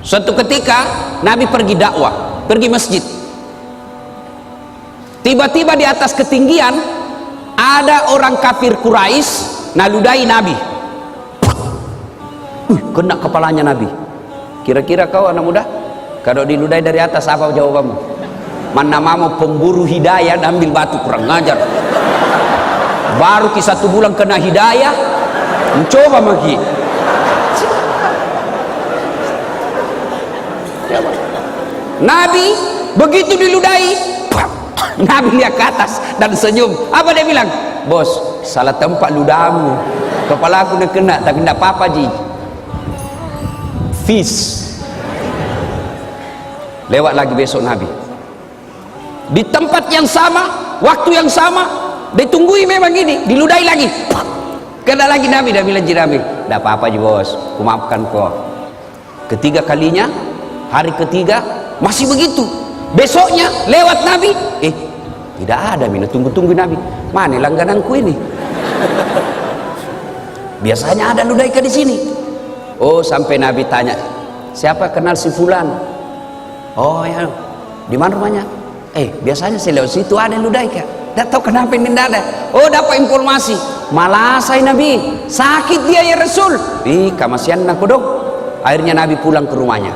Suatu ketika Nabi pergi dakwah, pergi masjid. Tiba-tiba di atas ketinggian ada orang kafir Quraisy naludai Nabi. Kena kepalanya Nabi. Kira-kira kau anak muda, kalau diludai dari atas apa jawabanmu? Mana mau pemburu hidayah ambil batu, kurang ngajar. Baru ki 1 bulan kena hidayah, mencoba lagi. Nabi begitu diludai, Nabi lihat ke atas dan senyum. Apa dia bilang? Bos, salah tempat ludahmu. Kepala aku nak kena, tapi tidak apa-apa ji. Fish. Lewat lagi besok Nabi. Di tempat yang sama, waktu yang sama, ditunggui memang gini, diludai lagi. Kena lagi Nabi, dia bilang ji Nabi, tidak apa-apa ji bos, aku maafkan kau. Ketiga kalinya, hari ketiga masih begitu. Besoknya lewat Nabi, tidak ada, mina tunggu-tunggu Nabi. Mana langgananku ini? Biasanya ada ludaika di sini. Oh, sampai Nabi tanya, siapa kenal si fulan? Oh ya, di mana rumahnya? Biasanya saya lewat situ ada ludaika. Tidak tahu kenapa ini tidak ada. Oh, dapat informasi. Malah saya Nabi, sakit dia ya Rasul. Kamasian aku dong. Akhirnya Nabi pulang ke rumahnya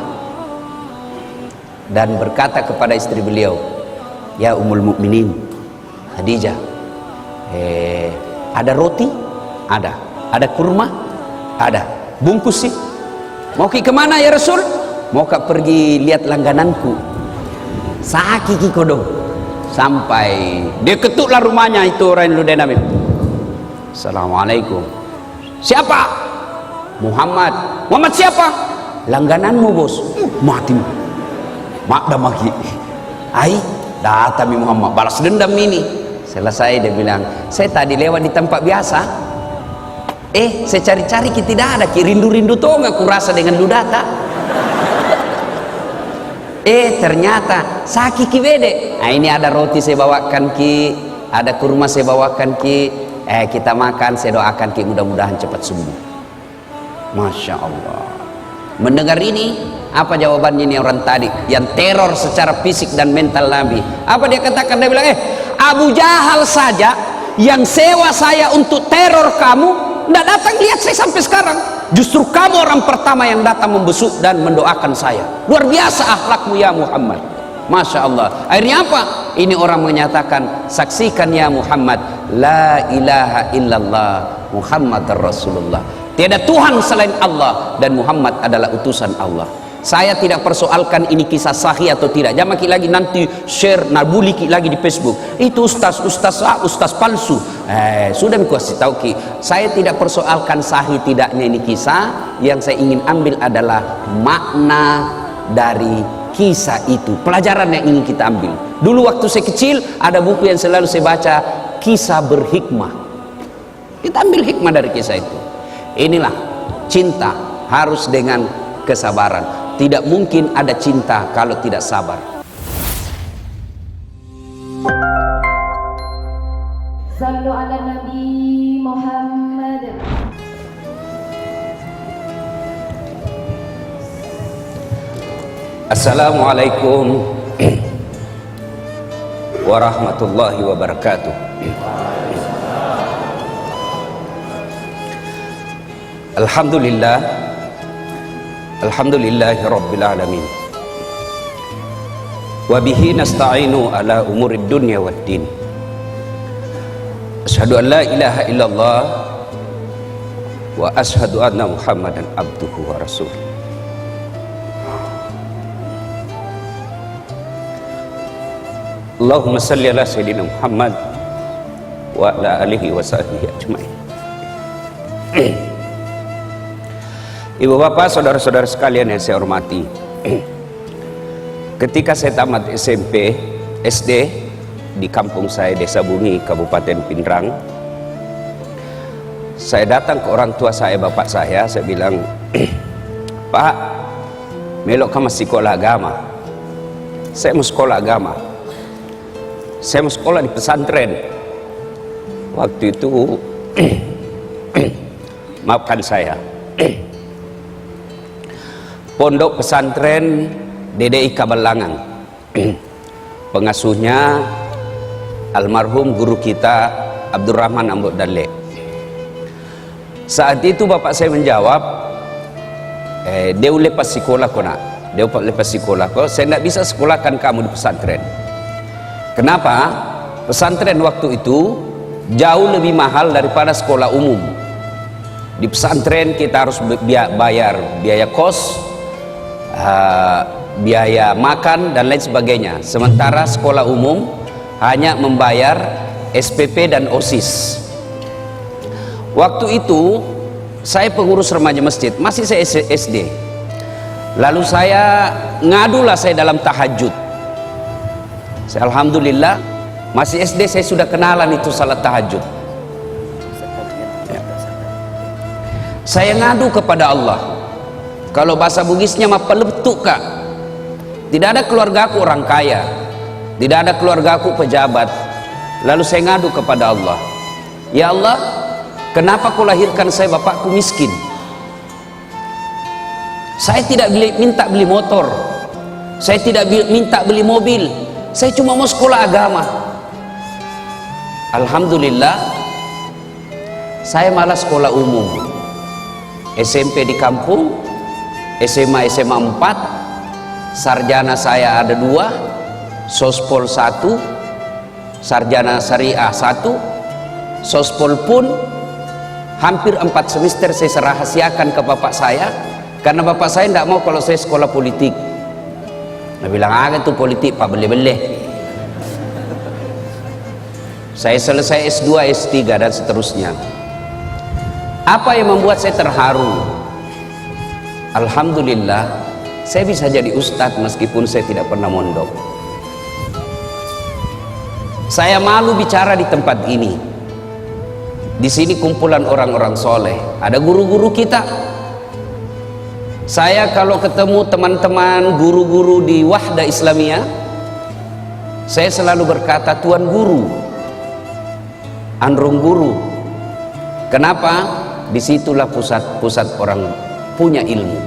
dan berkata kepada istri beliau, ya Ummul Mukminin Khadijah, ada roti? Ada kurma? Ada. Bungkus sih. Mau ke kemana ya Rasul? Mau pergi lihat langgananku. Sakit kodong. Sampai dia ketuklah rumahnya itu orang yang ludai Nabi. Assalamualaikum. Siapa? Muhammad. Muhammad siapa? Langgananmu bos. Mati. Mak dah maki. Datang Muhammad balas dendam ini. Selesai dia bilang, saya tadi lewat di tempat biasa. Saya cari-cari kita tidak ada. Rindu-rindu tuh nggak kurasa dengan ludata. Ternyata sakit ki bede. Ini ada roti saya bawakan ki, ada kurma saya bawakan ki. Kita makan, saya doakan ki mudah-mudahan cepat sembuh. Masya Allah. Mendengar ini, apa jawabannya ini orang tadi yang teror secara fisik dan mental Nabi? Apa dia katakan? Dia bilang, Abu Jahal saja yang sewa saya untuk teror kamu, tidak datang lihat saya sampai sekarang. Justru kamu orang pertama yang datang membesuk dan mendoakan saya. Luar biasa akhlakmu ya Muhammad. Masya Allah. Akhirnya apa? Ini orang menyatakan, saksikan ya Muhammad, la ilaha illallah Muhammad Rasulullah. Tiada Tuhan selain Allah dan Muhammad adalah utusan Allah. Saya tidak persoalkan ini kisah sahih atau tidak. Jangan lagi nanti share nabuli lagi di Facebook. Itu ustaz palsu. Sudah aku kasih tahu ki. Saya tidak persoalkan sahih tidaknya ini kisah. Yang saya ingin ambil adalah makna dari kisah itu. Pelajaran yang ingin kita ambil. Dulu waktu saya kecil ada buku yang selalu saya baca, Kisah Berhikmah. Kita ambil hikmah dari kisah itu. Inilah cinta harus dengan kesabaran. Tidak mungkin ada cinta kalau tidak sabar. Sallu ala Nabi Muhammad. Assalamualaikum warahmatullahi wabarakatuh. Alhamdulillah, alhamdulillahi rabbil alamin. Wa bihi nasta'inu ala umurid dunya waddin. Asyhadu an la ilaha illallah wa asyhadu anna Muhammadan abduhu wa rasuluh. Allahumma salli ala sayyidina Muhammad wa ala alihi wa sahbihi ajma'in. Ibu bapak, saudara-saudara sekalian yang saya hormati, ketika saya tamat SMP, SD di kampung saya, Desa Bungi, Kabupaten Pindrang, saya datang ke orang tua saya, bapak saya bilang, Pak, melok kamu sekolah agama. Saya mau sekolah agama. Saya mau sekolah di pesantren. Waktu itu maafkan saya. Pondok Pesantren DDI Kabalangan. Pengasuhnya almarhum guru kita Abdurrahman Ambok Dalle. Saat itu bapak saya menjawab, dia lepas sekolah ko nak. Dia lepas sekolah ko, saya tidak bisa sekolahkan kamu di pesantren. Kenapa? Pesantren waktu itu jauh lebih mahal daripada sekolah umum. Di pesantren kita harus bayar biaya kos, biaya makan dan lain sebagainya. Sementara sekolah umum hanya membayar SPP dan OSIS. Waktu itu saya pengurus remaja masjid, masih saya SD. Lalu saya ngadulah saya dalam tahajud. Saya alhamdulillah masih SD saya sudah kenalan itu salat tahajud. Saya ngadu kepada Allah. Kalau bahasa Bugisnya mah peletuk kak. Tidak ada keluargaku orang kaya, tidak ada keluargaku pejabat. Lalu saya ngadu kepada Allah, ya Allah, kenapa kau lahirkan saya bapakku miskin? Saya tidak minta beli motor, saya tidak minta beli mobil, saya cuma mau sekolah agama. Alhamdulillah, saya malah sekolah umum, SMP di kampung, SMA 4, sarjana saya ada 2, sospol 1, sarjana syariah 1, sospol pun hampir 4 semester saya serahasiakan ke bapak saya, karena bapak saya tidak mau kalau saya sekolah politik. Dia bilang, itu politik pak beleh-beleh. Saya selesai S2, S3 dan seterusnya. Apa yang membuat saya terharu? Alhamdulillah, saya bisa jadi ustadz meskipun saya tidak pernah mondok. Saya malu bicara di tempat ini. Di sini kumpulan orang-orang soleh, ada guru-guru kita. Saya kalau ketemu teman-teman guru-guru di Wahda Islamiyah, saya selalu berkata Tuan Guru, Andrung Guru. Kenapa? Disitulah pusat orang punya ilmu.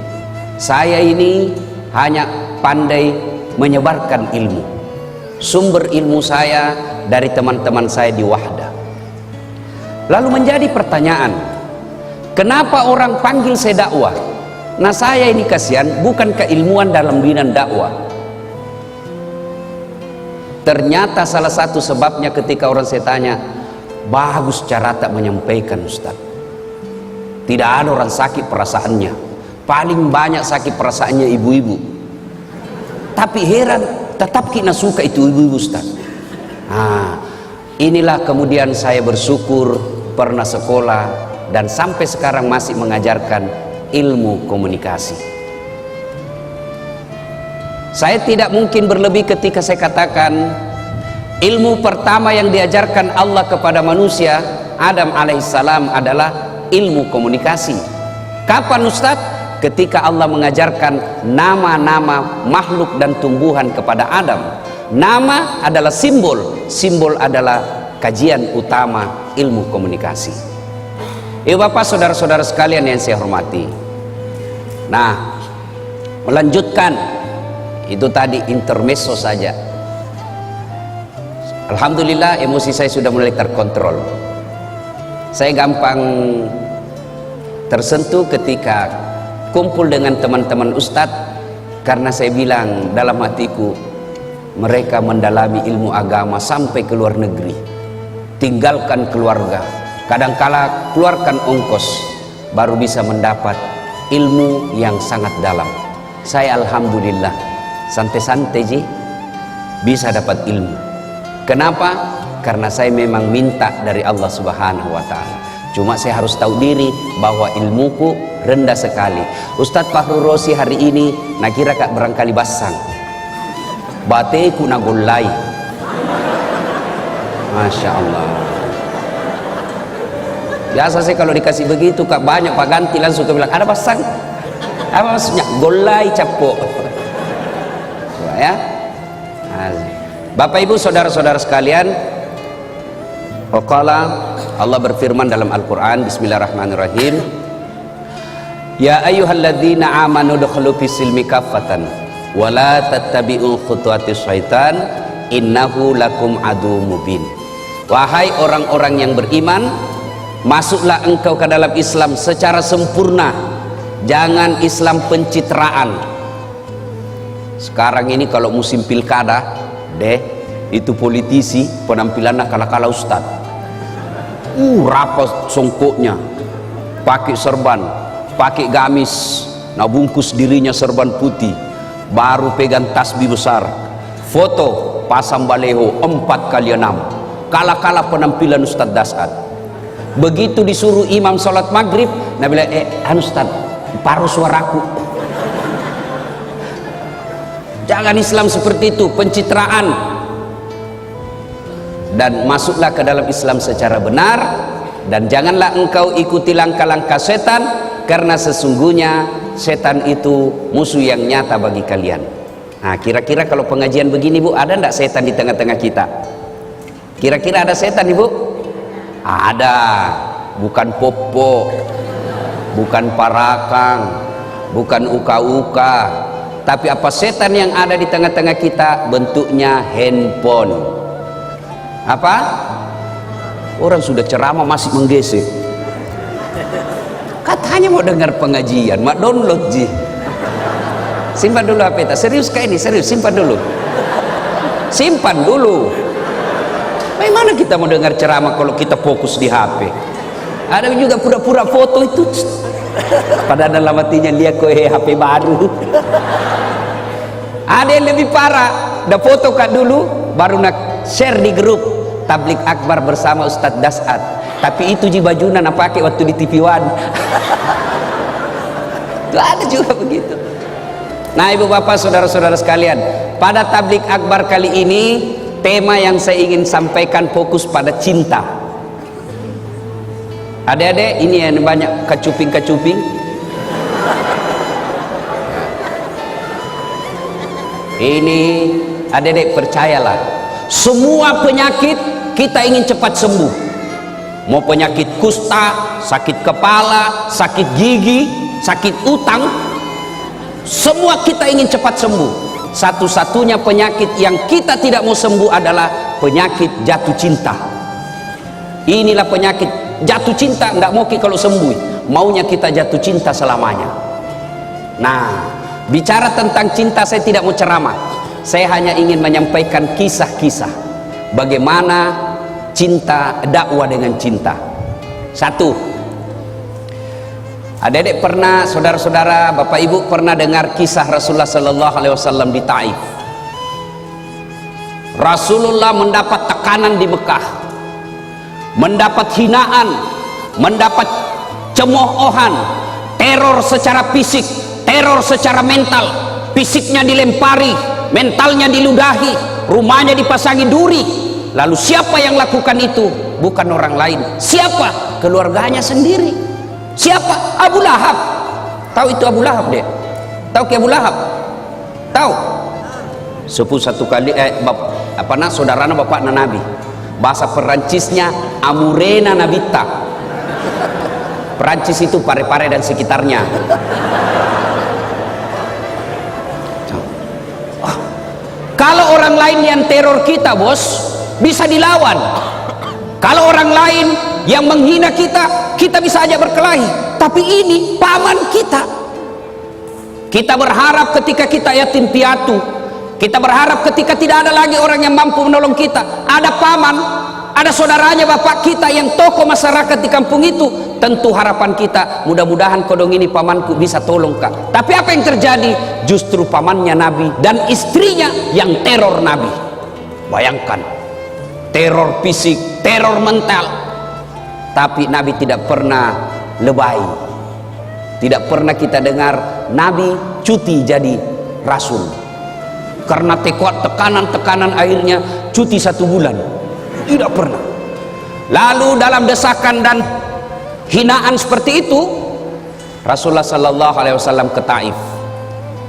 Saya ini hanya pandai menyebarkan ilmu. Sumber ilmu saya dari teman-teman saya di Wahda. Lalu menjadi pertanyaan, kenapa orang panggil saya dakwah? Nah saya ini kasihan, bukan keilmuan dalam bidang dakwah. Ternyata salah satu sebabnya ketika orang saya tanya, bagus cara tak menyampaikan Ustaz. Tidak ada orang sakit perasaannya, paling banyak sakit perasaannya ibu-ibu. Tapi heran, tetap kita suka itu ibu-ibu Ustaz. Inilah kemudian saya bersyukur pernah sekolah dan sampai sekarang masih mengajarkan ilmu komunikasi. Saya tidak mungkin berlebih ketika saya katakan ilmu pertama yang diajarkan Allah kepada manusia Adam alaihissalam adalah ilmu komunikasi. Kapan Ustaz? Ketika Allah mengajarkan nama-nama makhluk dan tumbuhan kepada Adam. Nama adalah simbol, simbol adalah kajian utama ilmu komunikasi. Ibu bapak saudara-saudara sekalian yang saya hormati, nah melanjutkan itu tadi intermezzo saja. Alhamdulillah emosi saya sudah mulai terkontrol. Saya gampang tersentuh ketika kumpul dengan teman-teman ustadz, karena saya bilang dalam hatiku, mereka mendalami ilmu agama sampai ke luar negeri, tinggalkan keluarga, kadangkala keluarkan ongkos baru bisa mendapat ilmu yang sangat dalam. Saya alhamdulillah santai-santai ji bisa dapat ilmu. Kenapa? Karena saya memang minta dari Allah Subhanahu wa ta'ala. Cuma saya harus tahu diri bahwa ilmuku rendah sekali. Ustadz Fahru Rosi hari ini nakira kak barangkali basang, bateku nagulai. Masya Allah. Biasa saya kalau dikasih begitu kak banyak pak ganti langsung ke bilang ada basang. Apa maksudnya? Golai capok. Ya. Bapak Ibu saudara-saudara sekalian, waqala Allah berfirman dalam Al-Quran, bismillahirrahmanirrahim, Ya ayyuhalladzina amanu dukhulu fis-silmi kaffatan wa la tattabi'u khutuwatis syaitan innahu lakum adu mubin. Wahai orang-orang yang beriman, masuklah engkau ke dalam Islam secara sempurna, jangan Islam pencitraan. Sekarang ini kalau musim pilkada itu politisi penampilannya kala-kala ustad, rapat songkoknya, pakai serban, pakai gamis, nah bungkus dirinya serban putih, baru pegang tasbih besar, foto pasang baleho 4x6, kala-kala penampilan Ustadz Dasad. Begitu disuruh imam sholat maghrib, nah bilang, Ustadz, paruh suaraku. Jangan Islam seperti itu, pencitraan. Dan masuklah ke dalam Islam secara benar, dan janganlah engkau ikuti langkah-langkah setan, karena sesungguhnya setan itu musuh yang nyata bagi kalian. Nah, kira-kira kalau pengajian begini, Bu, ada enggak setan di tengah-tengah kita? Kira-kira ada setan, Ibu? Ada. Bukan popo, bukan parakang, bukan uka-uka, tapi apa setan yang ada di tengah-tengah kita? Bentuknya handphone. Apa? Orang sudah ceramah masih menggesek. Katanya mau dengar pengajian, mak download ji. Simpan dulu HP kita. Serius kayak ini, serius, simpan dulu. Simpan dulu. Bagaimana kita mau dengar ceramah kalau kita fokus di HP? Ada juga pura-pura foto itu. Padahal dalam hatinya dia HP baru. Ada yang lebih parah, dah foto kan dulu, baru nak share di grup Tablik Akbar bersama Ustadz Dasad. Tapi itu ji bajunan apa pakai waktu di TV One. Itu ada juga begitu. Nah, ibu bapak saudara-saudara sekalian, pada Tablik Akbar kali ini tema yang saya ingin sampaikan fokus pada cinta. Adik-adik, ini yang banyak kacuping-kacuping. Ini adik-adik percayalah, semua penyakit kita ingin cepat sembuh. Mau penyakit kusta, sakit kepala, sakit gigi, sakit utang, semua kita ingin cepat sembuh. Satu-satunya penyakit yang kita tidak mau sembuh adalah penyakit jatuh cinta. Inilah penyakit jatuh cinta, nggak mau kalau sembuh, maunya kita jatuh cinta selamanya. Nah, bicara tentang cinta saya tidak mau ceramah, saya hanya ingin menyampaikan kisah-kisah bagaimana cinta, dakwah dengan cinta. Satu, adik-adik pernah, saudara-saudara, bapak ibu pernah dengar kisah Rasulullah Sallallahu Alaihi Wasallam di Taif. Rasulullah mendapat tekanan di Mekah, mendapat hinaan, mendapat cemoohan, teror secara fisik, teror secara mental. Fisiknya dilempari, mentalnya diludahi, rumahnya dipasangi duri. Lalu siapa yang lakukan itu? Bukan orang lain. Siapa? Keluarganya sendiri. Siapa? Abu Lahab. Tahu itu Abu Lahab deh? Tahu ke Abu Lahab? Tahu? Sepuh satu kali saudarana bapakna Nabi. Bahasa Perancisnya Amurena Nabita. Perancis itu Pare-Pare dan sekitarnya. Kalau orang lain yang teror kita, bos, bisa dilawan. Kalau orang lain yang menghina kita, kita bisa aja berkelahi. Tapi ini paman kita. Kita berharap ketika kita yatim piatu, kita berharap ketika tidak ada lagi orang yang mampu menolong kita, ada paman, ada saudaranya bapak kita yang tokoh masyarakat di kampung itu. Tentu harapan kita, mudah-mudahan kodong ini pamanku bisa tolong kak. Tapi apa yang terjadi? Justru pamannya Nabi dan istrinya yang teror Nabi. Bayangkan, teror fisik, teror mental. Tapi Nabi tidak pernah lebay. Tidak pernah kita dengar Nabi cuti jadi rasul. Karena tekanan-tekanan akhirnya cuti 1 bulan. Tidak pernah. Lalu dalam desakan dan hinaan seperti itu, Rasulullah Sallallahu Alaihi Wasallam ke Taif.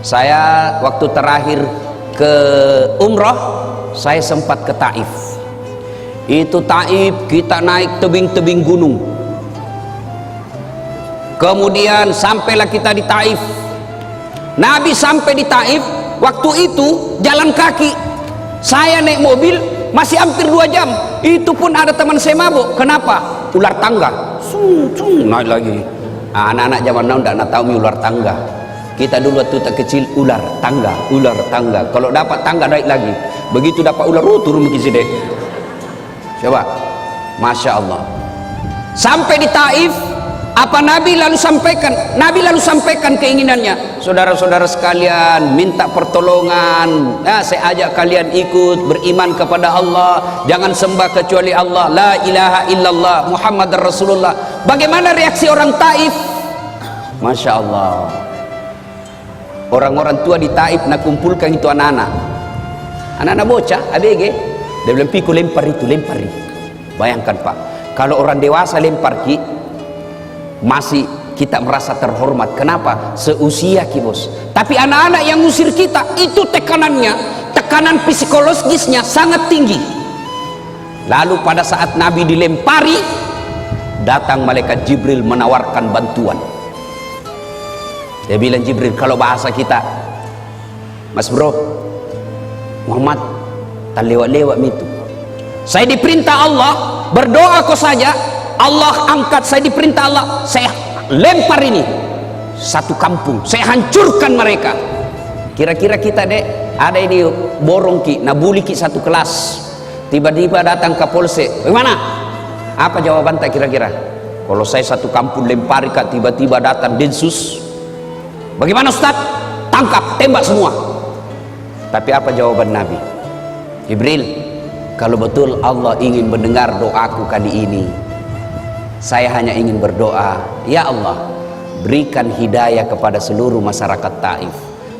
Saya waktu terakhir ke umrah, saya sempat ke Taif. Itu Taif, kita naik tebing-tebing gunung. Kemudian sampailah kita di Taif. Nabi sampai di Taif, waktu itu jalan kaki. Saya naik mobil masih hampir 2 jam. Itu pun ada teman saya mabuk. Kenapa? Ular tangga. Naik lagi. Anak-anak zaman now tidak tahu ular tangga. Kita dulu waktu tak kecil, ular tangga, ular tangga. Kalau dapat tangga naik lagi. Begitu dapat ular, turun ke sini. Coba, masya Allah. Sampai di Taif, apa Nabi lalu sampaikan? Nabi lalu sampaikan keinginannya. Saudara-saudara sekalian, minta pertolongan. Saya ajak kalian ikut beriman kepada Allah. Jangan sembah kecuali Allah. La ilaha illallah Muhammad Rasulullah. Bagaimana reaksi orang Taif? Masya Allah. Orang-orang tua di Taif nak kumpulkan itu anak-anak. Anak-anak bocah, ABG. Dia bilang, "Piku lempar itu, lempar itu." Bayangkan Pak, kalau orang dewasa lempar ki, masih kita merasa terhormat. Kenapa? Seusia ki bos. Tapi anak-anak yang ngusir kita, itu tekanannya, tekanan psikologisnya sangat tinggi. Lalu pada saat Nabi dilempari, datang malaikat Jibril menawarkan bantuan. Dia bilang, Jibril, kalau bahasa kita, Mas bro, Muhammad tak lewat-lewat itu. Saya diperintah Allah, berdoa kau saja, Allah angkat. Saya diperintah Allah, saya lempar ini satu kampung, saya hancurkan mereka. Kira-kira kita dek, ada ini borong ki, nabuli ki satu kelas, tiba-tiba datang ke polsek, bagaimana? Apa jawaban tak kira-kira? Kalau saya satu kampung lempari kak, tiba-tiba datang Densus, bagaimana Ustaz? Tangkap, tembak semua. Tapi apa jawaban Nabi? Jibril, kalau betul Allah ingin mendengar doaku kali ini, saya hanya ingin berdoa, ya Allah, berikan hidayah kepada seluruh masyarakat Taif.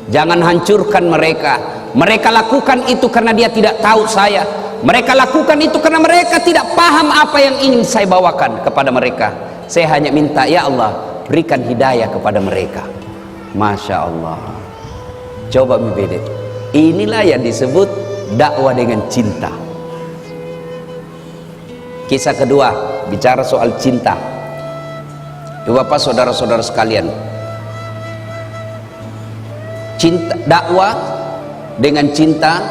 Jangan hancurkan mereka. Mereka lakukan itu karena dia tidak tahu saya. Mereka lakukan itu karena mereka tidak paham apa yang ingin saya bawakan kepada mereka. Saya hanya minta, ya Allah, berikan hidayah kepada mereka. Masya Allah. Coba membeda. Inilah yang disebut dakwah dengan cinta. Kisah kedua, bicara soal cinta. Bapak saudara-saudara sekalian, cinta, dakwah dengan cinta,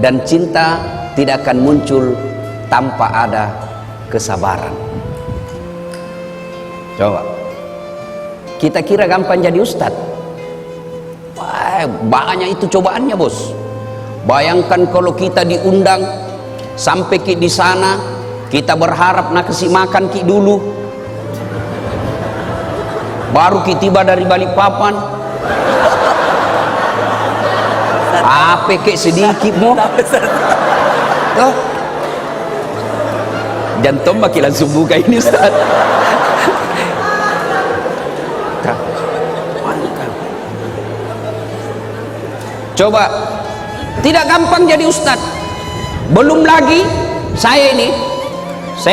dan cinta tidak akan muncul tanpa ada kesabaran. Coba, kita kira gampang jadi ustadz. Wah, banyak itu cobaannya bos. Bayangkan kalau kita diundang sampai di sana, kita berharap nak kasih makan ki dulu, baru ki tiba dari Balikpapan. Apa kek sedikit mo? Oh. Jantung makin langsung buka ini Ustaz. Coba, tidak gampang jadi ustadz. Belum lagi saya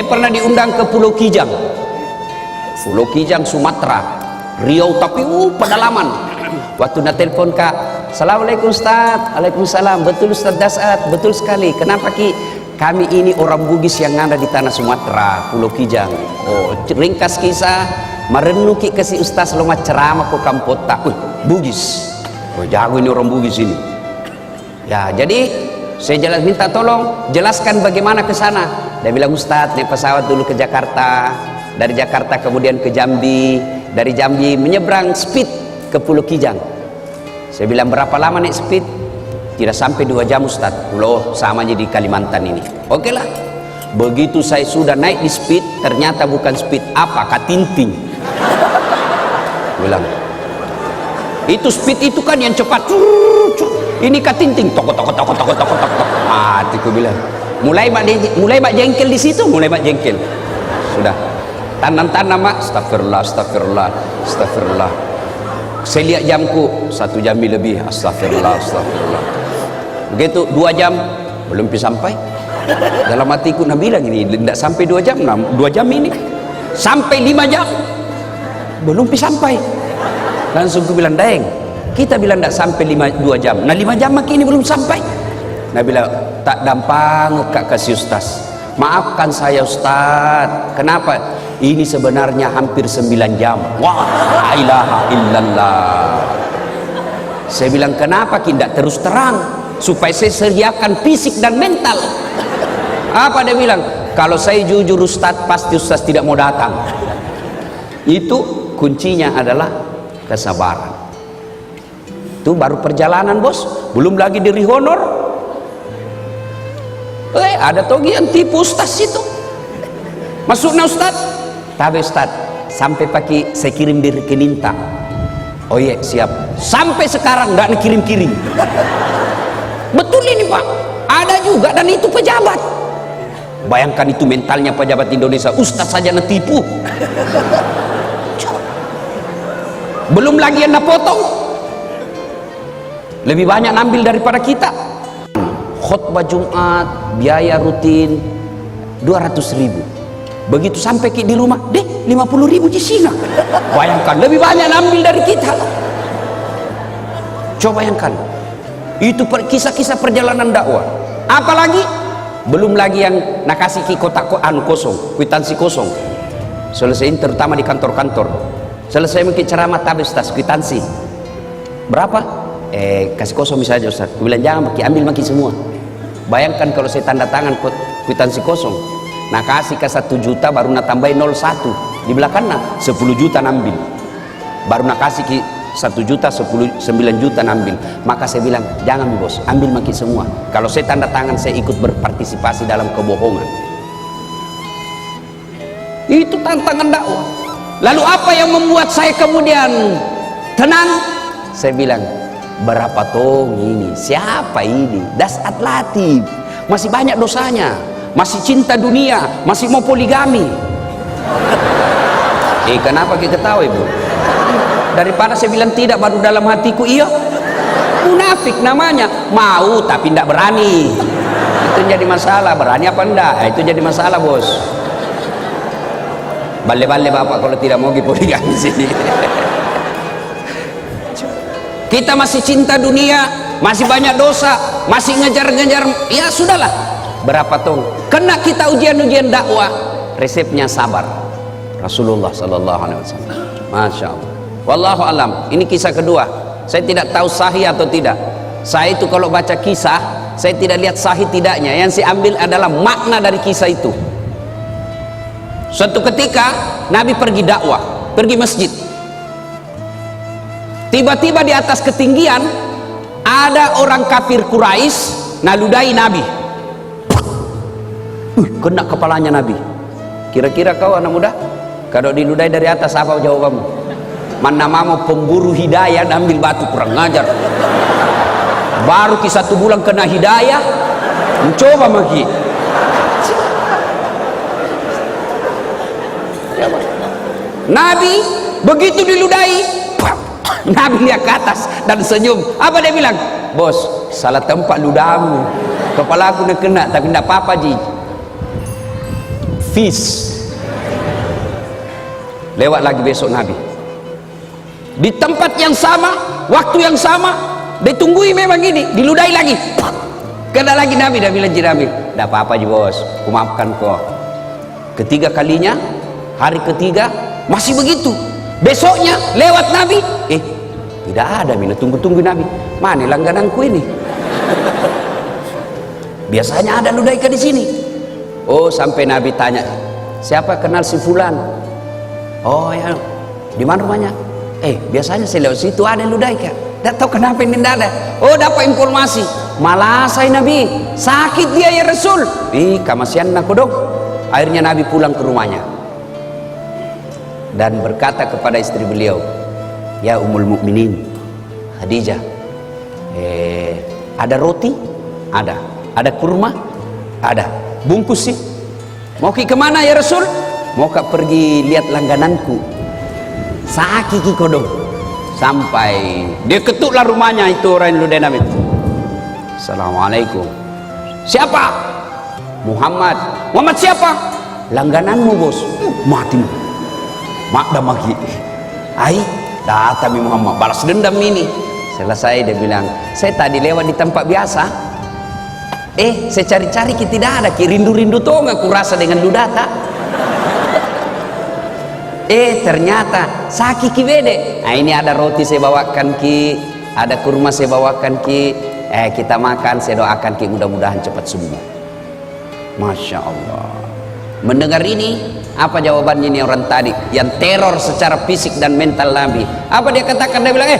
pernah diundang ke Pulau Kijang, Pulau Kijang Sumatera, Riau, tapi pedalaman. Waktu nak telepon kak, Assalamualaikum Ustaz. Waalaikumsalam. Betul Ustaz Dasat, betul sekali. Kenapa ki? Kami ini orang Bugis yang ada di tanah Sumatera, Pulau Kijang. Oh, ringkas kisah, merenung ki kasih Ustaz lomah ceramah ke Kampota. Bugis. Oh, jago ini orang Bugis ini. Ya, jadi saya minta tolong jelaskan bagaimana ke sana. Dia bilang, Ustaz, naik pesawat dulu ke Jakarta, dari Jakarta kemudian ke Jambi, dari Jambi menyeberang speed ke Pulau Kijang. Saya bilang, berapa lama naik speed? Tidak sampai 2 jam Ustaz. Loh, sama aja di Kalimantan ini. Oke lah. Begitu saya sudah naik di speed, ternyata bukan speed, apa? Katinting. Bilang, itu speed itu kan yang cepat. Ini katinting. Tok. Mati ku bilang. Mulai mak jengkel di situ, mulai mak jengkel. Sudah. Tanam-tanam mak. Astagfirullah. Saya lihat jamku, 1 jam lebih. Astagfirullah. Begitu 2 jam belum sampai. Dalam hatiku nak bilang ini tidak sampai 2 jam, 2 jam ini sampai 5 jam belum sampai. Langsung aku bilang, Daeng, kita bilang tidak sampai 2 jam. Nah 5 jam makin ini belum sampai. Nah bilang, tak gampang kak kasih Ustaz. Maafkan saya Ustaz. Kenapa? ini sebenarnya hampir 9 jam. Wah, la ilaha illallah. Saya bilang, kenapa tidak terus terang supaya saya sediakan fisik dan mental? Apa dia bilang? Kalau saya jujur Ustaz, pasti Ustaz tidak mau datang. Itu kuncinya adalah kesabaran. Itu baru perjalanan bos, belum lagi diri honor. Ada togi yang tipu Ustaz itu. Masuknya Ustaz, tapi Ustaz sampai pagi saya kirim di rekening. Oh iya siap. Sampai sekarang nggak dikirim-kirim. Betul ini Pak, ada juga, dan itu pejabat. Bayangkan itu mentalnya pejabat Indonesia. Ustaz saja netipu. Belum lagi yang potong. Lebih banyak ngambil daripada kita. Khutbah Jumat biaya rutin 200.000. Begitu sampai di rumah, deh 50.000 di sini. Bayangkan lebih banyak ngambil dari kita. Coba bayangkan. Itu kisah-kisah perjalanan dakwah. Apalagi belum lagi yang nak kasih kotak kosong, kwitansi kosong. Selesaiin terutama di kantor-kantor. Selesai mungkin ceramah, tapi Ustaz kwitansi berapa? Kasih kosong misalnya Ustaz. Aku bilang jangan ambil maki semua. Bayangkan kalau saya tanda tangan kwitansi kosong, nah kasih ke 1 juta baru nak tambahin 01 di belakangnya 10 juta nambil, baru nak kasih ke 1 juta 9 juta nambil. Maka saya bilang jangan bos, ambil maki semua. Kalau saya tanda tangan, saya ikut berpartisipasi dalam kebohongan. Itu tantangan dakwah. Lalu apa yang membuat saya kemudian tenang? Saya bilang, berapa tong ini? Siapa ini? Dasat Latif, masih banyak dosanya, masih cinta dunia, masih mau poligami. Kenapa kita ketawa ibu? Daripada saya bilang tidak, baru dalam hatiku iya. Munafik namanya, mau tapi tidak berani. Itu jadi masalah. Berani apa enggak? Itu jadi masalah bos. Bale-bale bapak kalau tidak mau poligami sini. Kita masih cinta dunia, masih banyak dosa, masih ngejar-ngejar, ya sudahlah. Berapa tong? Kena kita ujian-ujian dakwah, resepnya sabar. Rasulullah sallallahu alaihi wasallam. Masya Allah. Wallahu alam. Ini kisah kedua. Saya tidak tahu sahih atau tidak. Saya itu kalau baca kisah, saya tidak lihat sahih tidaknya. Yang saya ambil adalah makna dari kisah itu. Suatu ketika Nabi pergi dakwah, pergi masjid. Tiba-tiba di atas ketinggian ada orang kafir Quraisy naludai Nabi. Kena kepalanya Nabi. Kira-kira kau anak muda, kalau diludai dari atas apa jawabanmu? Mana mau pemburu hidayah ambil batu, kurang ngajar. Baru ki 1 bulan kena hidayah, mencoba lagi. Nabi begitu diludai, Nabi lihat ke atas dan senyum. Apa dia bilang? Bos, salah tempat ludahmu. Kepala aku nak kena, tapi tidak apa-apa ji. Fish. Lewat lagi besok Nabi. Di tempat yang sama, waktu yang sama, ditunggui memang ini, diludai lagi. Kena lagi Nabi, dia bilang ji Nabi, tidak apa-apa ji bos, aku maafkan kau. Ketiga kalinya, hari ketiga masih begitu. Besoknya lewat Nabi, tidak ada. Mina tunggu-tunggu Nabi, mana langgananku ini? Biasanya ada ludaika di sini. Oh, sampai Nabi tanya, siapa kenal si fulan? Oh ya, di mana rumahnya? Biasanya saya lewat situ ada ludaika. Tidak tahu kenapa ini tidak ada. Oh, dapat informasi, malah saya Nabi sakit dia ya Rasul. Kamasian aku dong. Akhirnya Nabi pulang ke rumahnya dan berkata kepada istri beliau, ya Ummul Mukminin Khadijah, ada roti? Ada kurma? Ada. Bungkus sih. Mau ke kemana ya Rasul? Mau pergi lihat langgananku. Sakit kodong. Sampai dia ketuklah rumahnya itu orang ludai Nabi. Assalamualaikum. Siapa? Muhammad. Muhammad siapa? Langgananmu bos. Mati. Mak dah maki. Datang Muhammad balas dendam ini. Selesai dia bilang, saya tadi lewat di tempat biasa. Saya cari-cari kita tidak ada. Rindu-rindu tuh nggak kurasa dengan ludata. Ternyata sakit ki bede. Nah, ini ada roti saya bawakan ki, ada kurma saya bawakan ki. Kita makan, saya doakan ki mudah-mudahan cepat sembuh. Masya Allah. Mendengar ini, apa jawabannya ini orang tadi yang teror secara fisik dan mental Nabi? Apa dia katakan? Dia bilang,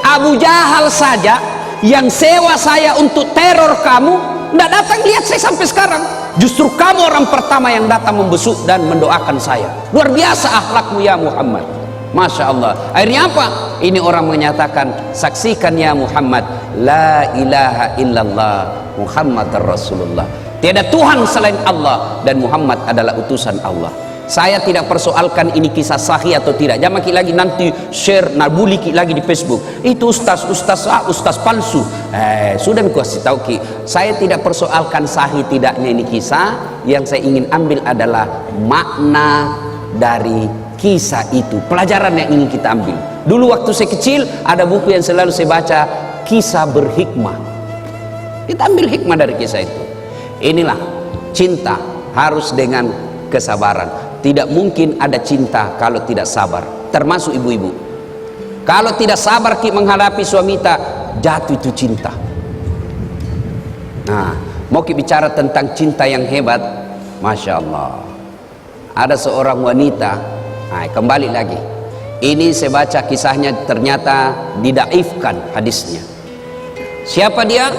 Abu Jahal saja yang sewa saya untuk teror kamu, tidak datang lihat saya sampai sekarang. Justru kamu orang pertama yang datang membesuk dan mendoakan saya. Luar biasa akhlakmu ya Muhammad. Masya Allah. Akhirnya apa? Ini orang menyatakan, saksikan ya Muhammad, la ilaha illallah Muhammad Rasulullah. Tiada Tuhan selain Allah dan Muhammad adalah utusan Allah. Saya tidak persoalkan ini kisah sahih atau tidak. Jangan lagi nanti share nabuli lagi di Facebook. Itu ustaz palsu. Sudah aku kasih tahu ki. Saya tidak persoalkan sahih tidaknya ini kisah. Yang saya ingin ambil adalah makna dari kisah itu. Pelajaran yang ingin kita ambil. Dulu waktu saya kecil ada buku yang selalu saya baca, Kisah Berhikmah. Kita ambil hikmah dari kisah itu. Inilah cinta harus dengan kesabaran. Tidak mungkin ada cinta kalau tidak sabar. Termasuk ibu-ibu. Kalau tidak sabar ki menghadapi suami kita, jatuh itu cinta. Nah, mau ki bicara tentang cinta yang hebat, Masya Allah. Ada seorang wanita, kembali lagi. Ini saya baca kisahnya, ternyata didaifkan hadisnya. Siapa dia?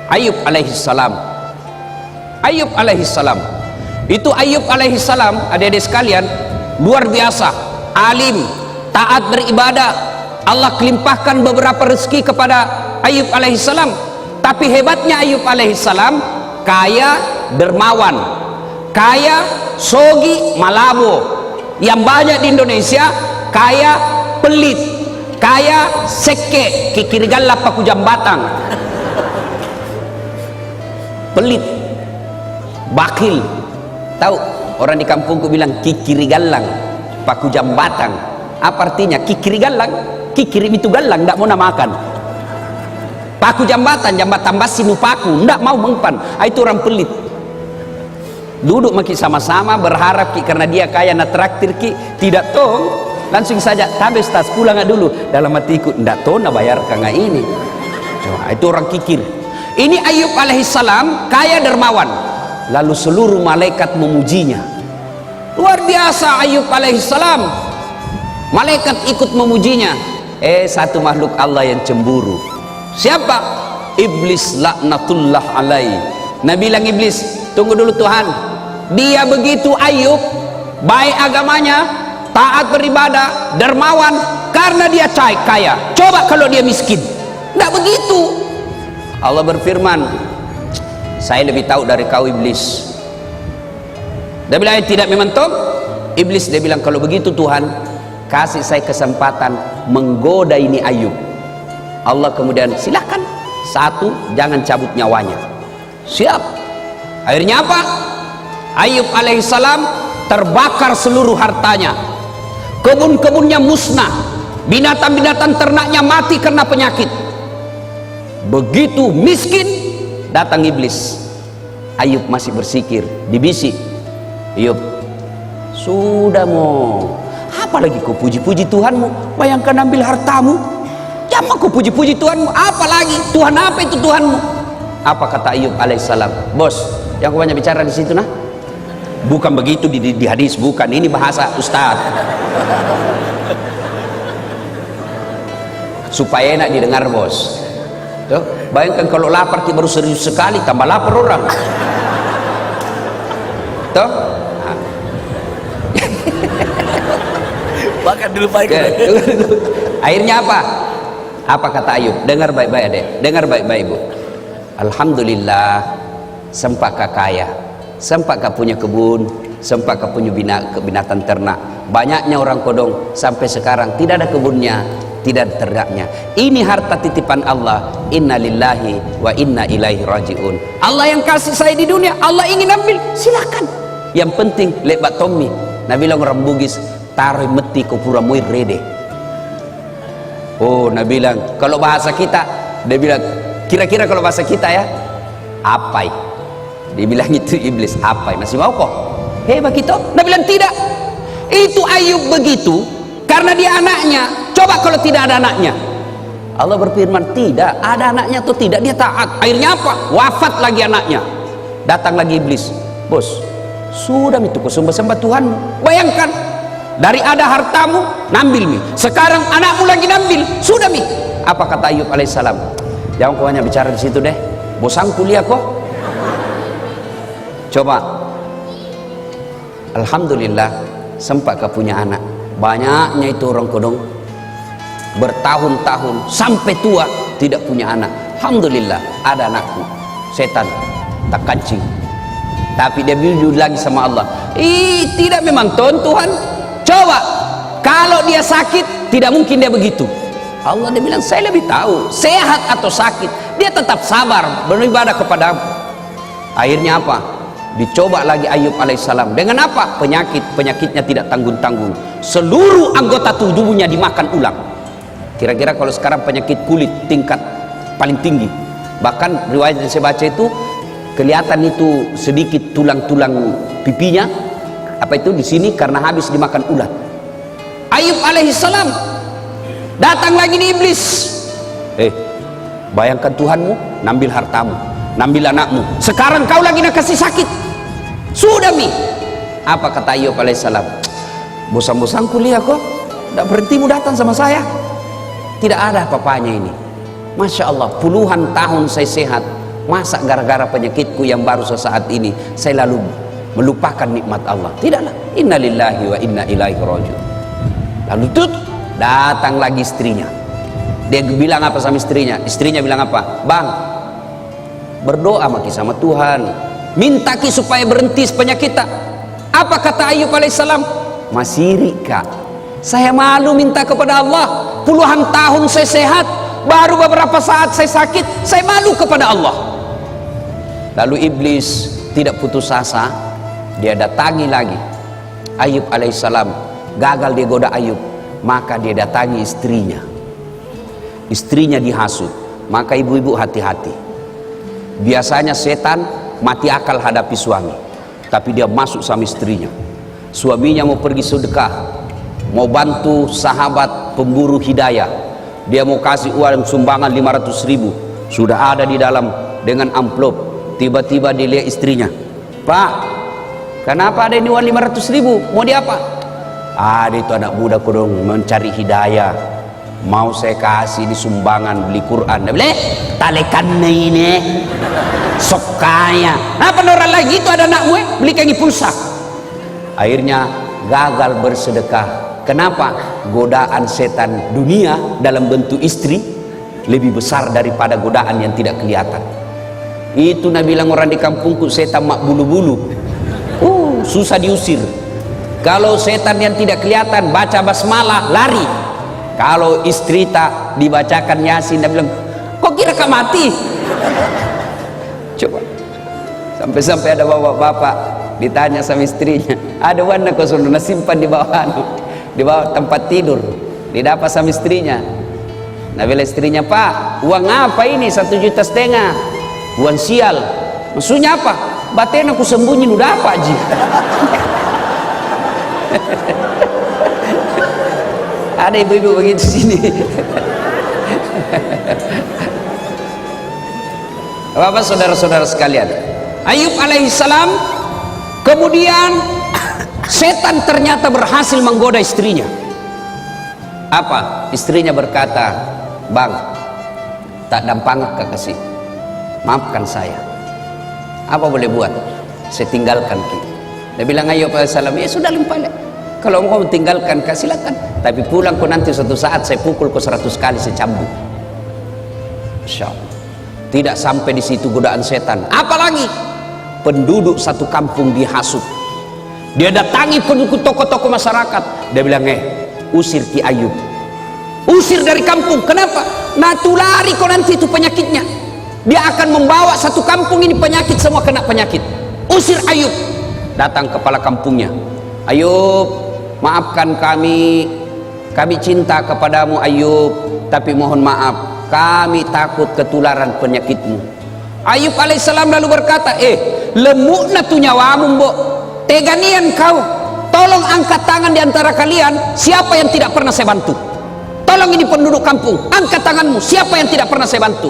Ayub alaihissalam. Ayub alaihissalam. Itu Ayub alaihissalam, adik-adik sekalian, luar biasa, alim, taat beribadah. Allah kelimpahkan beberapa rezeki kepada Ayub alaihissalam. Tapi hebatnya Ayub alaihissalam, kaya dermawan, kaya sogi malabo. Yang banyak di Indonesia, kaya pelit, kaya seke, kikirigala paku jambatang, pelit, bakil. Tahu orang di kampungku bilang kikirigalang paku jambatang. Apa artinya kikirigalang? Kikirim itu galang, tidak mau namakan. Paku jambatan basi nupaku, tidak mau mempan. Itu orang pelit. Duduk maki sama-sama berharap ki karena dia kaya na traktir ki, tidak tahu langsung saja tabes tas pulang dulu. Dalam hatiku tidak tahu na bayar kanga ini. Coba, itu orang kikir. Ini Ayub alaihissalam kaya dermawan. Lalu seluruh malaikat memujinya. Luar biasa Ayub alaihissalam. Malaikat ikut memujinya. Satu makhluk Allah yang cemburu. Siapa? Iblis laknatullah alaihi. Nabi bilang Iblis, tunggu dulu Tuhan. Dia begitu Ayub, baik agamanya, taat beribadah, dermawan, karena dia kaya. Coba kalau dia miskin. Tidak begitu. Allah berfirman, saya lebih tahu dari kau Iblis. Dia bilang tidak memang toh. Iblis dia bilang kalau begitu Tuhan, kasih saya kesempatan menggoda ini Ayub. Allah kemudian silakan. Satu, jangan cabut nyawanya. Siap. Akhirnya apa? Ayub alaihissalam terbakar seluruh hartanya. Kebun-kebunnya musnah. Binatang-binatang ternaknya mati karena penyakit. Begitu miskin, datang iblis. Ayub masih bersikir, dibisik. Ayub, sudah mau. Apalagi kau puji-puji Tuhanmu? Bayangkan ambil hartamu. Jangan kau puji-puji Tuhanmu. Apalagi Tuhan apa itu Tuhanmu? Apa kata Ayub alaihissalam? Bos, yang kau banyak bicara di situ nah? Bukan begitu di hadis, bukan. Ini bahasa Ustaz. Supaya enak didengar bos. Tuh, bayangkan kalau lapar kita baru serius sekali, tambah lapar orang. Tuh. Nah. Makan dulu baik. Akhirnya apa? Apa kata Ayub? Dengar baik-baik adek. Dengar baik-baik ibu. Alhamdulillah, sempat kaya, sempat punya kebun, sempat punya binatang ternak. Banyaknya orang kodong sampai sekarang tidak ada kebunnya, tidak ada ternaknya. Ini harta titipan Allah. Inna lillahi wa inna ilaihi rajiun. Allah yang kasih saya di dunia, Allah ingin ambil, silakan. Yang penting lebat Tommy. Nabi bilang orang Bugis, taruh meti ko pura muir rede. Oh, Nabi bilang kalau bahasa kita, dia bilang kira-kira kalau bahasa kita ya, apai. Dia bilang itu iblis, apai. Masih mau kok? Hebat kita. Nabi bilang tidak. Itu Ayub begitu karena dia anaknya. Coba kalau tidak ada anaknya, Allah berfirman tidak ada anaknya atau tidak, dia taat. Akhirnya apa? Wafat lagi anaknya. Datang lagi iblis, bos, sudah itu kau sembah Tuhanmu. Bayangkan, dari ada hartamu nambil mi, sekarang anakmu lagi nambil, sudah mi. Apa kata Ayub alaihissalam? Jangan kau hanya bicara di situ deh, bosan kuliah kok. Coba, alhamdulillah sempat kau punya anak. Banyaknya itu orang kodong bertahun-tahun sampai tua tidak punya anak. Alhamdulillah ada anakku. Setan tak kancing, tapi dia jujur lagi sama Allah. Tidak memang Tuhan. Coba kalau dia sakit, tidak mungkin dia begitu. Allah dia bilang saya lebih tahu sehat atau sakit. Dia tetap sabar beribadah kepada aku. Akhirnya apa? Dicoba lagi Ayub alaihissalam dengan apa? Penyakitnya tidak tanggung-tanggung. Seluruh anggota tubuhnya dimakan ulang. Kira-kira kalau sekarang penyakit kulit tingkat paling tinggi, bahkan riwayat yang saya baca itu kelihatan itu sedikit tulang-tulang pipinya apa itu di sini karena habis dimakan ulat. Ayub alaihissalam datang lagi di iblis. Bayangkan Tuhanmu nambil hartamu, nambil anakmu, sekarang kau lagi nak kasih sakit. Sudah mi. Apa kata Ayub alaihissalam? Bosan-bosan kuliah kok, tidak berhentimu datang sama saya. Tidak ada apa-apanya ini. Masya Allah, puluhan tahun saya sehat. Masa gara-gara penyakitku yang baru sesaat ini saya lalu melupakan nikmat Allah? Tidaklah. Inna lillahi wa inna ilaihi rajiun. Lalu datang lagi istrinya. Dia bilang apa sama istrinya? Istrinya bilang apa? Bang, berdoa maki sama Tuhan, minta ki supaya berhenti penyakit kita. Apa kata Ayub alaihissalam? Masih kak, saya malu minta kepada Allah. Puluhan tahun saya sehat, baru beberapa saat saya sakit, saya malu kepada Allah. Lalu iblis tidak putus asa, dia datangi lagi Ayub alaihissalam. Gagal dia goda Ayub, maka dia datangi istrinya. Istrinya dihasut. Maka ibu-ibu hati-hati. Biasanya setan mati akal hadapi suami, tapi dia masuk sama istrinya. Suaminya mau pergi sedekah, mau bantu sahabat pemburu hidayah, dia mau kasih uang sumbangan 500.000, sudah ada di dalam dengan amplop. Tiba-tiba dilihat istrinya, Pak, kenapa ada ini uang 500.000? Mau dia apa? Ada itu anak muda kodong mencari hidayah, mau saya kasih di sumbangan beli Quran. Dia bilang, talekan ini sok kaya. Nah orang lagi itu ada anak gue beli kaki pulsa. Akhirnya gagal bersedekah. Kenapa? Godaan setan dunia dalam bentuk istri lebih besar daripada godaan yang tidak kelihatan. Itu Nabi bilang orang di kampungku setan mak bulu-bulu. Susah diusir. Kalau setan yang tidak kelihatan baca basmalah lari. Kalau istri tak dibacakan Yasin, dia bilang, kok kira kau mati? Coba. Sampai-sampai ada bapak-bapak ditanya sama istrinya, ada warna kau suruh simpan di bawah tempat tidur. Didapat sama istrinya. Nah bila istrinya, Pak, uang apa ini 1,5 juta? Uang sial. Maksudnya apa? Baten aku sembunyi udah apa Ji? Ada ibu-ibu begitu sini. Bapak saudara-saudara sekalian, Ayub alaihissalam kemudian setan ternyata berhasil menggoda istrinya. Apa? Istrinya berkata, Bang, tak dampang kekasih, maafkan saya. Apa boleh buat? Saya tinggalkan ki. Dia bilang Ayub alaihissalam, ya sudah limpah. Kalau engkau tinggalkan silakan, tapi pulang kau nanti suatu saat saya pukul kau 100 kali, saya cambuk. Masya Allah. Tidak sampai di situ godaan setan, apalagi penduduk satu kampung dihasut. Dia datangi penduduk tokoh-tokoh masyarakat. Dia bilang, usir Ki Ayub, usir dari kampung. Kenapa? Natulari kau nanti itu penyakitnya. Dia akan membawa satu kampung ini penyakit, semua kena penyakit. Usir Ayub. Datang kepala kampungnya, Ayub, maafkan kami cinta kepadamu Ayub, tapi mohon maaf, kami takut ketularan penyakitmu. Ayub alaihissalam lalu berkata, lemukna tu nyawamu mbok, teganian kau, Tolong angkat tangan di antara kalian, siapa yang tidak pernah saya bantu? Tolong ini penduduk kampung, angkat tanganmu, siapa yang tidak pernah saya bantu?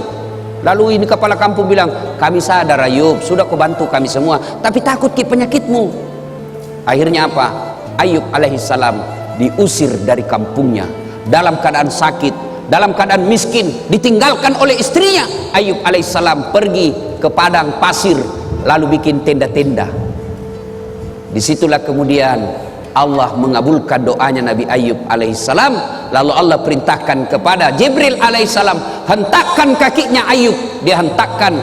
Lalu ini kepala kampung bilang, kami sadar Ayub, sudah kau bantu kami semua, tapi takut ke penyakitmu. Akhirnya apa? Ayub alaihissalam diusir dari kampungnya dalam keadaan sakit, dalam keadaan miskin, ditinggalkan oleh istrinya. Ayub alaihissalam pergi ke padang pasir, lalu bikin tenda-tenda. Disitulah kemudian Allah mengabulkan doanya Nabi Ayub alaihissalam. Lalu Allah perintahkan kepada Jibril alaihissalam, hentakkan kakinya Ayub. Dia hentakkan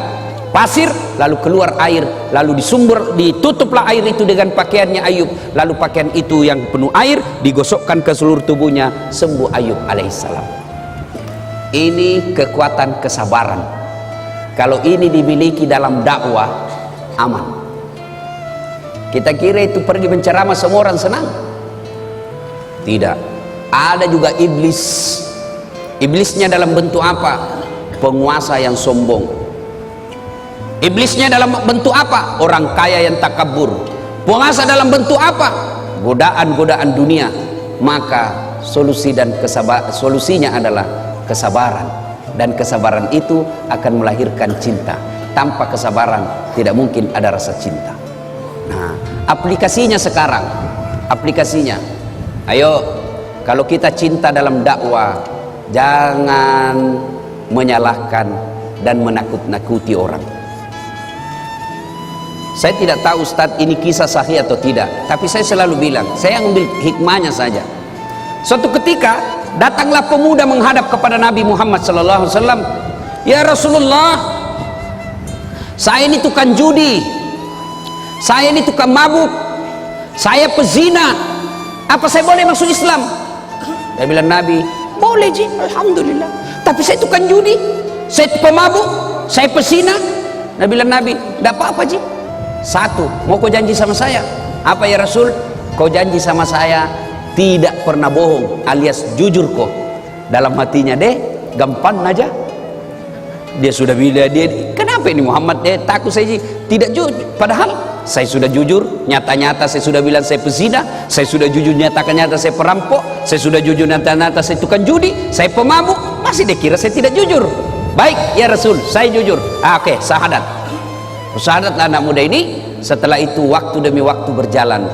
pasir, lalu keluar air, lalu ditutuplah air itu dengan pakaiannya Ayub. Lalu pakaian itu yang penuh air digosokkan ke seluruh tubuhnya, sembuh Ayub alaihissalam. Ini kekuatan kesabaran. Kalau ini dimiliki dalam dakwah, aman. Kita kira itu pergi menceramah semua orang senang. Tidak. Ada juga iblis. Iblisnya dalam bentuk apa? Penguasa yang sombong. Iblisnya dalam bentuk apa? Orang kaya yang takabur. Penguasa dalam bentuk apa? Godaan-godaan dunia. Maka solusinya adalah kesabaran. Dan kesabaran itu akan melahirkan cinta. Tanpa kesabaran tidak mungkin ada rasa cinta. Nah, aplikasinya sekarang, aplikasinya, ayo, kalau kita cinta dalam dakwah, jangan menyalahkan dan menakut-nakuti orang. Saya tidak tahu Ustadz ini kisah sahih atau tidak, tapi saya selalu bilang, saya ambil hikmahnya saja. Suatu ketika datanglah pemuda menghadap kepada Nabi Muhammad SAW. Ya Rasulullah, saya ini tukang judi, saya ini tukang mabuk, saya pezina, apa saya boleh masuk Islam? Dia bilang, Nabi, boleh ji, alhamdulillah. Tapi saya tukang judi, saya pemabuk, saya pezina. Dia bilang, Nabi, tidak apa-apa ji. Satu, mau kau janji sama saya? Apa ya Rasul? Kau janji sama saya tidak pernah bohong, alias jujur kok. Dalam hatinya deh, gampang aja. Dia sudah bilang, kenapa ini Muhammad takut saya ji? Tidak jujur, padahal saya sudah jujur, nyata-nyata saya sudah bilang saya pezina, saya sudah jujur nyata-nyata saya perampok, saya sudah jujur nyata-nyata saya tukang judi, saya pemabuk, masih dia kira saya tidak jujur. Baik ya Rasul, saya jujur. Oke, syahadat. Syahadatlah anak muda ini. Setelah itu waktu demi waktu berjalan,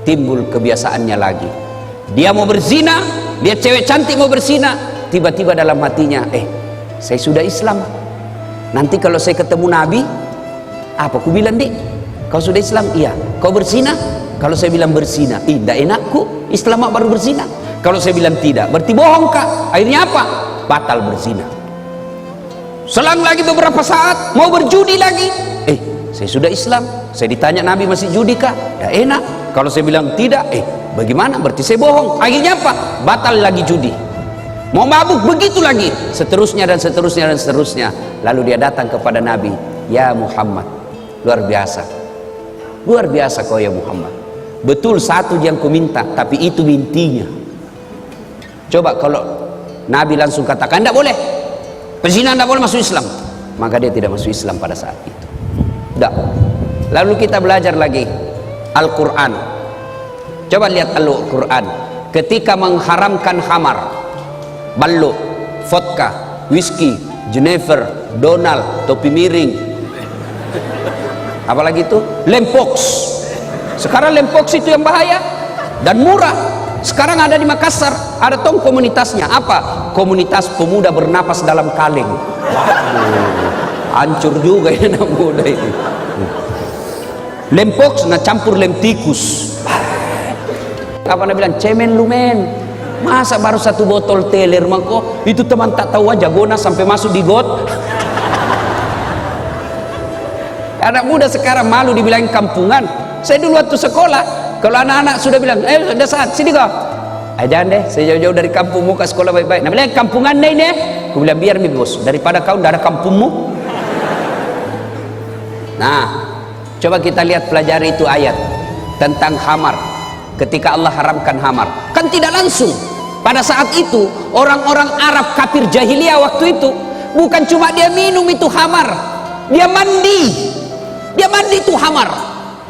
timbul kebiasaannya lagi. Dia mau berzina, lihat cewek cantik mau berzina, tiba-tiba dalam hatinya, saya sudah Islam. Nanti kalau saya ketemu Nabi, apa ku bilang dik? Kau sudah Islam? Iya. Kau berzina? Kalau saya bilang berzina, tidak enakku, Islam baru berzina. Kalau saya bilang tidak, berarti bohong kak. Akhirnya apa? Batal berzina. Selang lagi beberapa saat, mau berjudi lagi. Saya sudah Islam. Saya ditanya Nabi masih judi kak? Tidak enak. Kalau saya bilang tidak, bagaimana? Berarti saya bohong. Akhirnya apa? Batal lagi judi. Mau mabuk, begitu lagi. Seterusnya dan seterusnya dan seterusnya. Lalu dia datang kepada Nabi. Ya Muhammad, luar biasa. Luar biasa kau ya Muhammad. Betul satu yang kau minta, tapi itu intinya. Coba kalau Nabi langsung katakan tidak boleh, pezina tidak boleh masuk Islam, maka dia tidak masuk Islam pada saat itu. Tidak. Lalu kita belajar lagi Al-Quran. Coba lihat Al-Quran. Ketika mengharamkan khamar, ballo, vodka, whisky, Jennifer, Donald, topi miring, apalagi itu lempox. Sekarang lempox itu yang bahaya dan murah. Sekarang ada di Makassar, ada tong komunitasnya. Apa? Komunitas pemuda bernapas dalam kaleng. Hancur juga ya anak muda ini. Lempox na campur lem tikus. Apa nak bilang? Cemen lumen. Masa baru satu botol teler mako itu teman tak tahu aja gona sampai masuk di got. Anak muda sekarang malu dibilang kampungan. Saya dulu waktu sekolah, kalau anak-anak sudah bilang, sudah saat sini kau. Jangan deh, saya jauh-jauh dari kampung, mau ke sekolah baik-baik. Nah bilang kampungan deh ini. Aku bilang biar nih bos, daripada kau tidak ada kampungmu. Nah, coba kita lihat pelajari itu ayat tentang khamar. Ketika Allah haramkan khamar, kan tidak langsung. Pada saat itu orang-orang Arab kafir jahiliyah waktu itu bukan cuma dia minum itu khamar, dia mandi. Dia mandi itu khamar.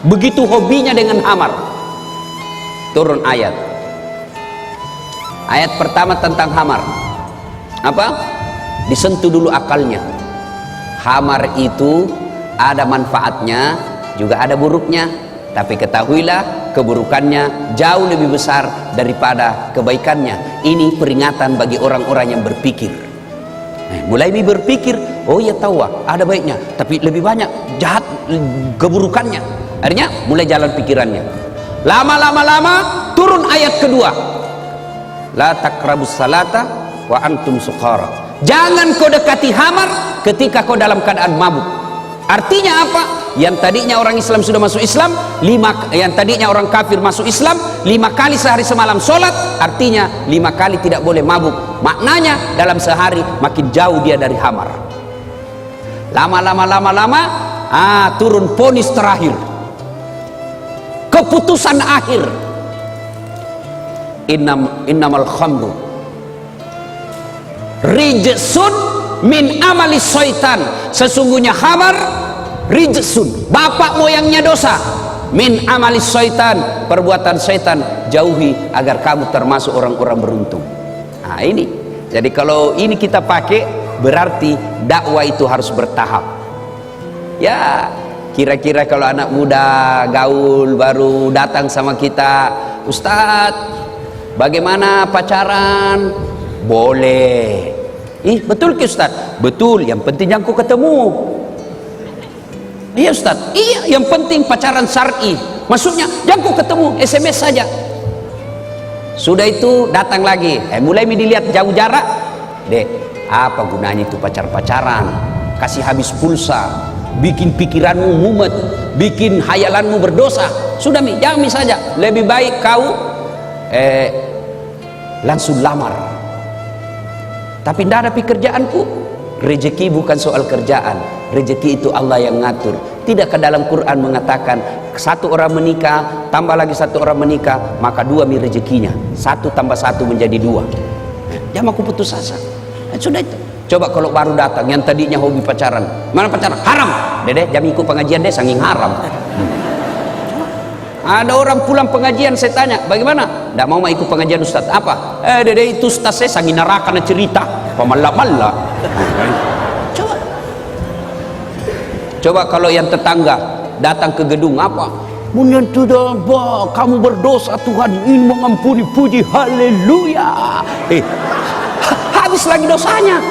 Begitu hobinya dengan khamar. turun ayat. Ayat pertama tentang khamar. Apa? Disentuh dulu akalnya. Khamar itu ada manfaatnya, juga ada buruknya. Tapi ketahuilah, keburukannya jauh lebih besar daripada kebaikannya. Ini peringatan bagi orang-orang yang berpikir. Mulai berpikir, oh ya tahu ada baiknya, tapi lebih banyak jahat keburukannya. Akhirnya mulai jalan pikirannya. Lama turun ayat kedua. La taqrabus salata wa antum sukara. Jangan kau dekati khamar ketika kau dalam keadaan mabuk. Artinya apa? Yang tadinya orang Islam sudah masuk Islam, yang tadinya orang kafir masuk Islam, 5 kali sehari semalam sholat, artinya 5 kali tidak boleh mabuk. Maknanya dalam sehari makin jauh dia dari khamar. Lama turun ponis terakhir, keputusan akhir. Innamal khamru rijsun min amali syaitan. Sesungguhnya khamar rijsun, bapak moyangnya dosa, min amali syaitan, perbuatan syaitan. Jauhi agar kamu termasuk orang-orang beruntung. Nah ini, jadi kalau ini kita pakai, berarti dakwah itu harus bertahap. Ya kira-kira kalau anak muda gaul baru datang sama kita, Ustadz bagaimana pacaran? Boleh. Ih betul ke Ustadz? Betul, yang penting jangan kau ketemu. Iya Ustadz, iya yang penting pacaran syar'i. Maksudnya jangan kau ketemu, SMS saja. Sudah itu datang lagi, mulai dilihat jauh jarak. Dek, apa gunanya itu pacaran? Kasih habis pulsa, bikin pikiranmu mumet, bikin hayalanmu berdosa. Sudah jangan saja. Lebih baik kau langsung lamar. Tapi tidak ada pekerjaanku. Rezeki bukan soal kerjaan, rezeki itu Allah yang ngatur. Tidak ke dalam Quran mengatakan satu orang menikah tambah lagi satu orang menikah maka 2 rezekinya, 1 tambah 1 menjadi 2. Jangan aku putus asa. Sudah itu. Coba kalau baru datang yang tadinya hobi pacaran, mana pacaran? Haram. Dede, jangan ikut pengajian deh, saking haram. Ada orang pulang pengajian, saya tanya, bagaimana? Tidak mau ikut pengajian Ustaz. Apa? Dede itu Ustaz saya sangi neraka na cerita. Pemala-mala. Coba kalau yang tetangga datang ke gedung apa? Menyentuh kamu berdosa, Tuhan ingin mengampuni, puji haleluya. Habis lagi dosanya.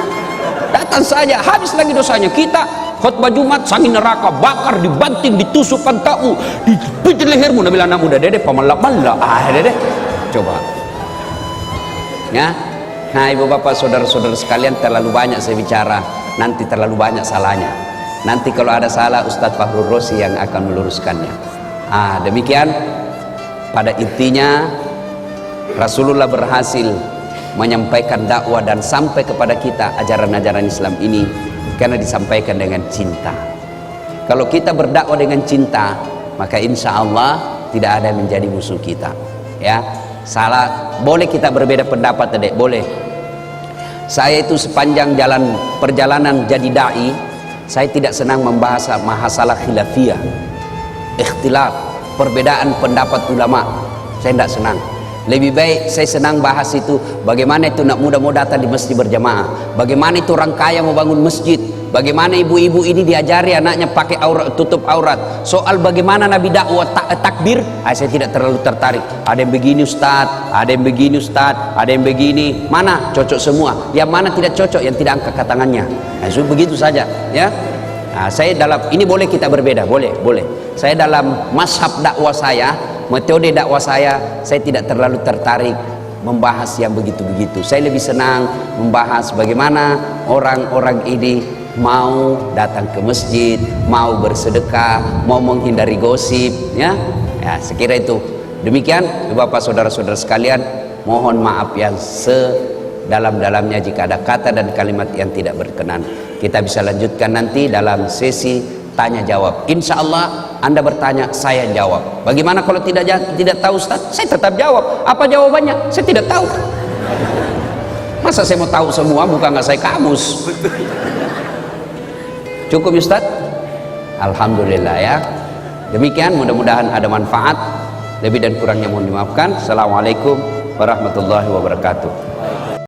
Datang saja, habis lagi dosanya. Kita khutbah Jumat sangi neraka, bakar, dibanting, ditusuk pantatmu, dipijit lehermu. Nabi anak muda, dede pemala-mala. Dede, coba. Ya, nah ibu bapak saudara-saudara sekalian, terlalu banyak saya bicara, nanti terlalu banyak salahnya. Nanti kalau ada salah Ustadz Fahrul Rosi yang akan meluruskannya. Demikian pada intinya Rasulullah berhasil menyampaikan dakwah dan sampai kepada kita ajaran-ajaran Islam ini karena disampaikan dengan cinta. Kalau kita berdakwah dengan cinta, maka insya Allah tidak ada yang menjadi musuh kita. Ya, salah boleh kita berbeda pendapat, Dek, boleh. Saya itu sepanjang perjalanan jadi dai, saya tidak senang membahas masalah khilafiyah, ikhtilaf, perbedaan pendapat ulama. Saya tidak senang. Lebih baik saya senang bahas itu bagaimana itu nak muda mau datang di masjid berjamaah, bagaimana itu orang kaya mau bangun masjid, bagaimana ibu-ibu ini diajari anaknya pakai aurat, tutup aurat. Soal bagaimana Nabi dakwah takbir, saya tidak terlalu tertarik. Ada yang begini Ustaz, ada yang begini Ustaz, ada yang begini. Mana cocok semua, yang mana tidak cocok, yang tidak angkat tangannya. Begitu saja ya. Saya dalam ini boleh kita berbeda, boleh. Saya dalam mazhab dakwah saya, metode dakwah saya tidak terlalu tertarik membahas yang begitu-begitu. Saya lebih senang membahas bagaimana orang-orang ini mau datang ke masjid, mau bersedekah, mau menghindari gosip, ya. Sekira itu. Demikian, Bapak saudara-saudara sekalian, mohon maaf yang sedalam-dalamnya jika ada kata dan kalimat yang tidak berkenan. Kita bisa lanjutkan nanti dalam sesi tanya jawab. Insya Allah Anda bertanya, saya jawab. Bagaimana kalau tidak tahu Ustaz? Saya tetap jawab. Apa jawabannya? Saya tidak tahu. Masa saya mau tahu semua, bukan nggak saya kamus. Cukup Ustaz? Alhamdulillah ya. Demikian, mudah-mudahan ada manfaat. Lebih dan kurangnya mohon dimaafkan. Assalamualaikum warahmatullahi wabarakatuh.